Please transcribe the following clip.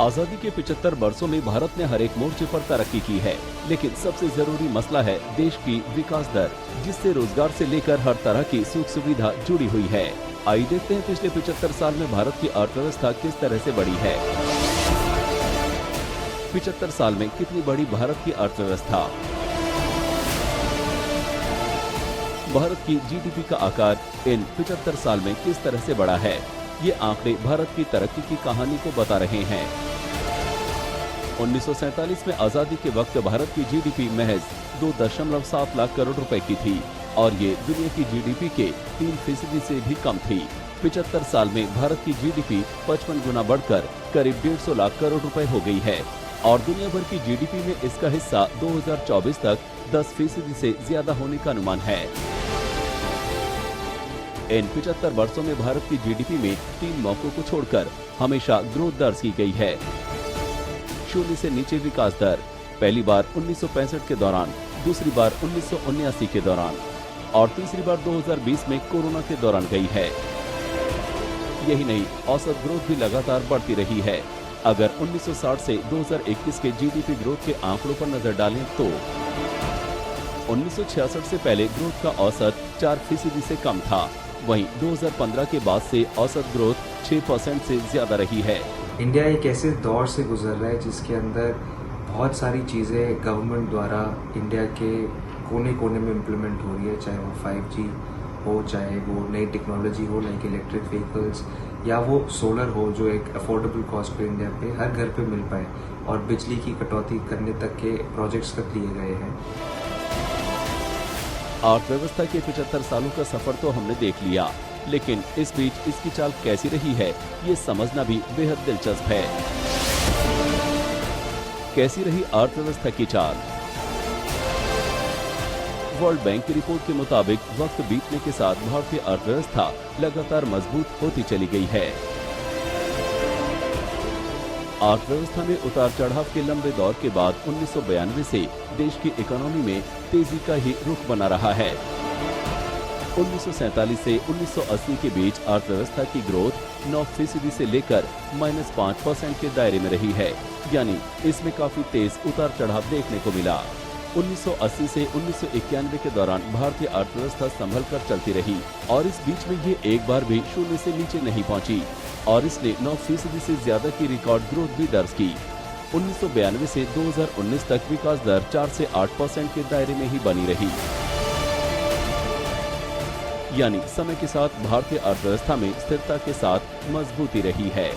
आजादी के 75 वर्षों में भारत ने हर एक मोर्चे पर तरक्की की है, लेकिन सबसे जरूरी मसला है देश की विकास दर, जिससे रोजगार से लेकर हर तरह की सुख सुविधा जुड़ी हुई है। आइए देखते हैं पिछले 75 साल में भारत की अर्थव्यवस्था किस तरह से बढ़ी है। 75 साल में कितनी बड़ी भारत की अर्थव्यवस्था। भारत की जीडीपी का आकार इन 75 साल में किस तरह से बढ़ा है, ये आंकड़े भारत की तरक्की की कहानी को बता रहे हैं। 1947 में आजादी के वक्त भारत की जीडीपी महज 2.7 लाख करोड़ रुपए की थी और ये दुनिया की जीडीपी के 3% से भी कम थी। 75 साल में भारत की जीडीपी 55 गुना बढ़कर करीब 150 लाख करोड़ रुपए हो गई है और दुनिया भर की जीडीपी में इसका हिस्सा 2024 तक 10% से ज्यादा होने का अनुमान है। इन 75 वर्षों में भारत की जीडीपी में 3 मौकों को छोड़कर हमेशा ग्रोथ दर्ज की गई है। 0 से नीचे विकास दर पहली बार 1965 के दौरान, दूसरी बार 1979 के दौरान और तीसरी बार 2020 में कोरोना के दौरान गई है। यही नहीं, औसत ग्रोथ भी लगातार बढ़ती रही है। अगर 1960 से 2021 के जीडीपी ग्रोथ के आंकड़ों पर नजर डालें तो 1966 से पहले ग्रोथ का औसत 4% से कम था। वहीं 2015 के बाद से औसत ग्रोथ 6% से ज्यादा रही है। इंडिया एक ऐसे दौर से गुजर रहा है जिसके अंदर बहुत सारी चीज़ें गवर्नमेंट द्वारा इंडिया के कोने कोने में इम्प्लीमेंट हो रही है, चाहे वो 5G हो, चाहे वो नई टेक्नोलॉजी हो लाइक इलेक्ट्रिक व्हीकल्स, या वो सोलर हो जो एक अफोर्डेबल कॉस्ट पे इंडिया पे हर घर पे मिल पाए और बिजली की कटौती करने तक के प्रोजेक्ट्स तक लिए गए हैं। अर्थव्यवस्था के 75 सालों का सफर तो हमने देख लिया, लेकिन इस बीच इसकी चाल कैसी रही है ये समझना भी बेहद दिलचस्प है। कैसी रही अर्थव्यवस्था की चाल। वर्ल्ड बैंक की रिपोर्ट के मुताबिक वक्त बीतने के साथ भारतीय अर्थव्यवस्था लगातार मजबूत होती चली गई है। अर्थव्यवस्था में उतार चढ़ाव के लंबे दौर के बाद 1992 से देश की इकोनॉमी में तेजी का ही रुख बना रहा है। 1947 से 1980 के बीच अर्थव्यवस्था की ग्रोथ 9% से लेकर -5% के दायरे में रही है, यानी इसमें काफी तेज उतार चढ़ाव देखने को मिला। 1980 से 1991 के दौरान भारतीय अर्थव्यवस्था संभल कर चलती रही और इस बीच में ये एक बार भी 0 से नीचे नहीं पहुंची और इसने 9% से ज्यादा की रिकॉर्ड ग्रोथ भी दर्ज की। 1992 से 2019 तक विकास दर 4 से 8% के दायरे में ही बनी रही, यानी समय के साथ भारतीय अर्थव्यवस्था में स्थिरता के साथ मजबूती रही है।